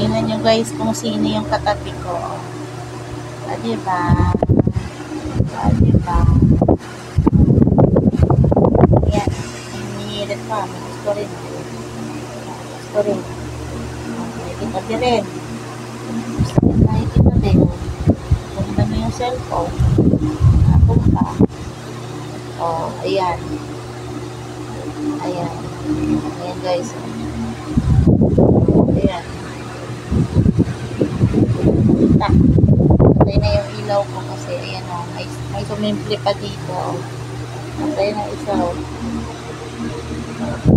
Tingnan nyo guys kung sino yung katabi ko. Diba? Diba? Ayan. Hinihilit pa. Gusto rin. Gusto rin. Nakikita rin. Nakikita din. Ganda mo yung cellphone. Ako pa. Oh, ayan. Ayan. Ayan guys. Ayan. Kita. Patay na yung ilaw ko kasi ayan o. May sumimple pa dito. Patay na isa o.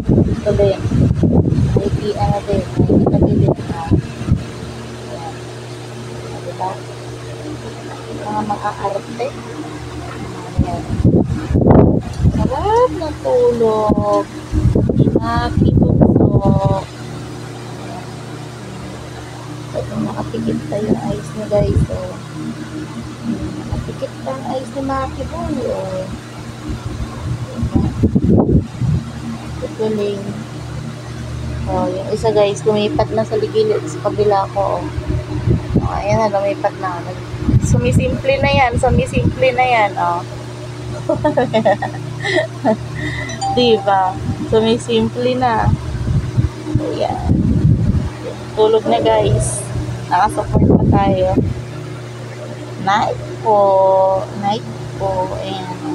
Ito din. Nakikita na din. Nakikita din din. Ayan. Diba? Mga makaarte. Ayan. Sarap na tulog. Nakikibugso. Ito, nakapikit pa yung eyes niya guys. So, nakapikit pa ang eyes ni Maki Boy. Ito galing. Oh, yung isa guys, lumipat na sa ligilid sa kabila ko. Oh, ayan na, lumipat na. Sumisimple na yan. Sumisimple na yan. Oh. Diba? Sumisimple na. Ayan. Tulog na guys. Nakasupport pa tayo. Night po. Night po. Ayan.